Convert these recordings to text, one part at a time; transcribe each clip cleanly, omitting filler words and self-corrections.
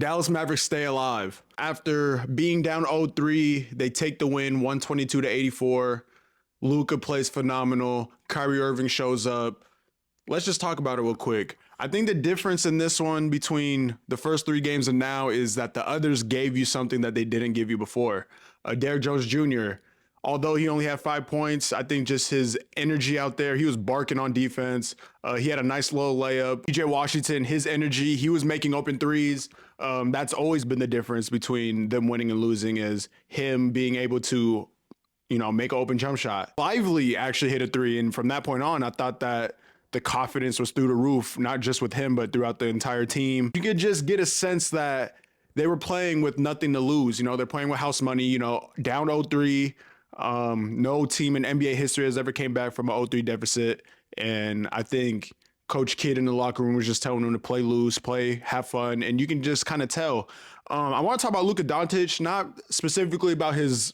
Dallas Mavericks stay alive. After being down 0-3, they take the win 122-84. Luka plays phenomenal. Kyrie Irving shows up. Let's just talk about it real quick. I think the difference in this one between the first three games and now is that the others gave you something that they didn't give you before. Derrick Jones Jr., although he only had 5 points, I think just his energy out there, he was barking on defense. He had a nice little layup. PJ Washington, his energy, he was making open threes. That's always been the difference between them winning and losing, is him being able to, make an open jump shot. Lively actually hit a three, and from that point on, I thought that the confidence was through the roof, not just with him, but throughout the entire team. You could just get a sense that they were playing with nothing to lose. They're playing with house money, down 0-3. No team in NBA history has ever came back from an 0-3 deficit. And I think Coach Kidd in the locker room was just telling them to play loose, have fun. And you can just kind of tell. I want to talk about Luka Doncic, not specifically about his,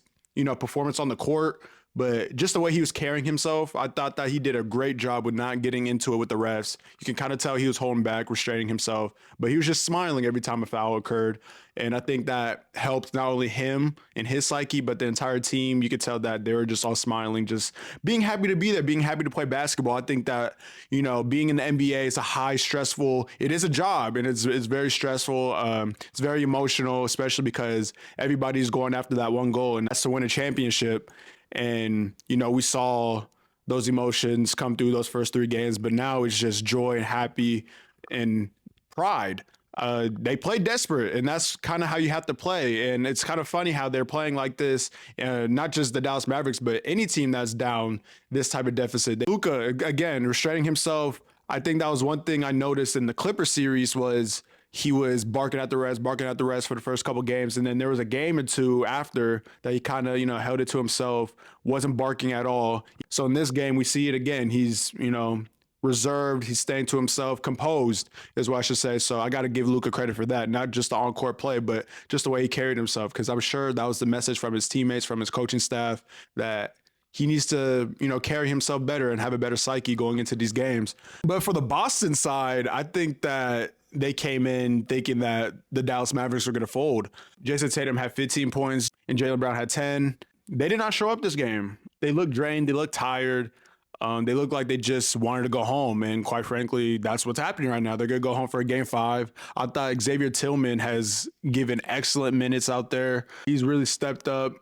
performance on the court, but just the way he was carrying himself. I thought that he did a great job with not getting into it with the refs. You can kind of tell he was holding back, restraining himself, but he was just smiling every time a foul occurred. And I think that helped not only him and his psyche, but the entire team. You could tell that they were just all smiling, just being happy to be there, being happy to play basketball. I think that, being in the NBA is it is a job, and it's very stressful. It's very emotional, especially because everybody's going after that one goal, and that's to win a championship. And, we saw those emotions come through those first three games, but now it's just joy and happy and pride. They play desperate, and that's kind of how you have to play. And it's kind of funny how they're playing like this, not just the Dallas Mavericks, but any team that's down this type of deficit. Luka, again, restraining himself. I think that was one thing I noticed in the Clippers series was he was barking at the rest for the first couple games. And then there was a game or two after that he kind of, held it to himself, wasn't barking at all. So in this game, we see it again. He's, reserved. He's staying to himself, composed is what I should say. So I got to give Luka credit for that, not just the on-court play, but just the way he carried himself. Because I'm sure that was the message from his teammates, from his coaching staff, that he needs to, carry himself better and have a better psyche going into these games. But for the Boston side, I think that they came in thinking that the Dallas Mavericks were going to fold. Jason Tatum had 15 points and Jaylen Brown had 10. They did not show up this game. They looked drained. They looked tired. They looked like they just wanted to go home. And quite frankly, that's what's happening right now. They're going to go home for a game 5. I thought Xavier Tillman has given excellent minutes out there. He's really stepped up.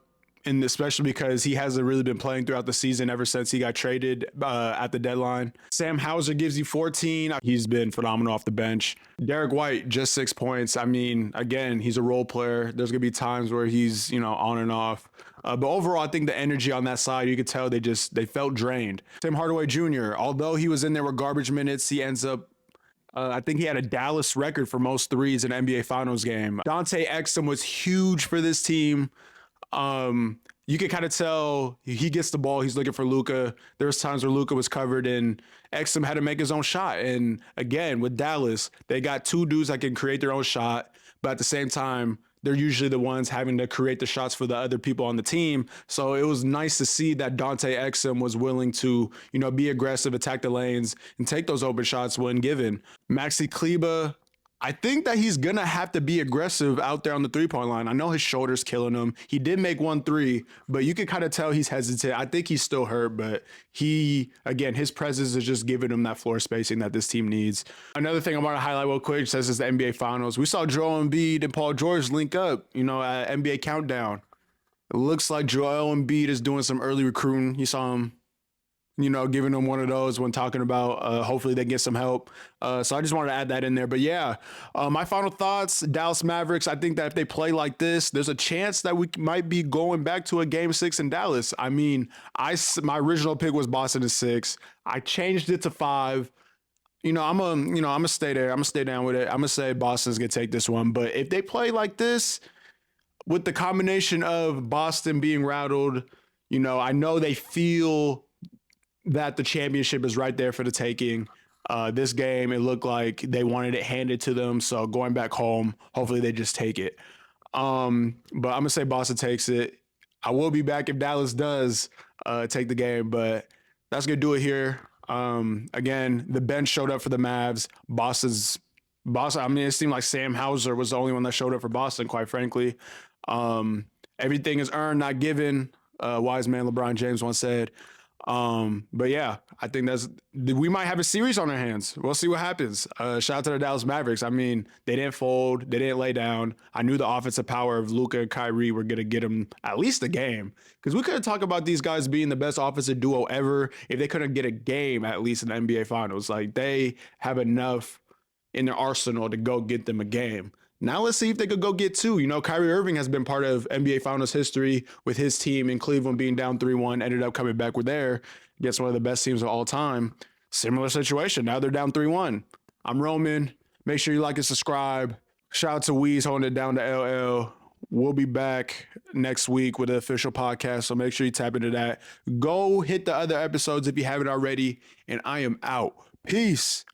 And especially because he hasn't really been playing throughout the season ever since he got traded at the deadline. Sam Hauser gives you 14. He's been phenomenal off the bench. Derek White, just 6 points. I mean, again, he's a role player. There's going to be times where he's, on and off. But overall, I think the energy on that side, you could tell they felt drained. Tim Hardaway Jr., although he was in there with garbage minutes, he ends up I think he had a Dallas record for most threes in an NBA Finals game. Dante Exum was huge for this team. You can kind of tell he gets the ball. He's looking for Luka. There was times where Luka was covered and Exum had to make his own shot. And again, with Dallas, they got two dudes that can create their own shot, but at the same time, they're usually the ones having to create the shots for the other people on the team. So it was nice to see that Dante Exum was willing to, be aggressive, attack the lanes, and take those open shots when given. Maxi Kleber, I think that he's going to have to be aggressive out there on the three-point line. I know his shoulder's killing him. He did make 1 3, but you can kind of tell he's hesitant. I think he's still hurt, but his presence is just giving him that floor spacing that this team needs. Another thing I want to highlight real quick, says it's the NBA Finals. We saw Joel Embiid and Paul George link up, at NBA Countdown. It looks like Joel Embiid is doing some early recruiting. You saw him giving them one of those when talking about hopefully they get some help. So I just wanted to add that in there. But yeah, my final thoughts, Dallas Mavericks, I think that if they play like this, there's a chance that we might be going back to a game 6 in Dallas. I mean, my original pick was Boston to 6. I changed it to 5. I'm gonna stay there. I'm gonna stay down with it. I'm gonna say Boston's gonna take this one. But if they play like this, with the combination of Boston being rattled, I know they feel that the championship is right there for the taking. This game, it looked like they wanted it handed to them. So going back home, hopefully they just take it. But I'm going to say Boston takes it. I will be back if Dallas does take the game, but that's going to do it here. Again, the bench showed up for the Mavs. Boston's Boston, I mean, it seemed like Sam Hauser was the only one that showed up for Boston, quite frankly. Everything is earned, not given. Wise man LeBron James once said. But yeah, I think we might have a series on our hands. We'll see what happens. Shout out to the Dallas Mavericks. I mean, they didn't fold, they didn't lay down. I knew the offensive power of Luka and Kyrie were gonna get them at least a game. Because we couldn't talk about these guys being the best offensive duo ever if they couldn't get a game at least in the NBA Finals. Like they have enough in their arsenal to go get them a game. Now let's see if they could go get two. You know, Kyrie Irving has been part of NBA Finals history with his team in Cleveland being down 3-1, ended up coming back with there against one of the best teams of all time. Similar situation. Now they're down 3-1. I'm Roman. Make sure you like and subscribe. Shout out to Weez holding it down to LL. We'll be back next week with an official podcast, so make sure you tap into that. Go hit the other episodes if you haven't already, and I am out. Peace.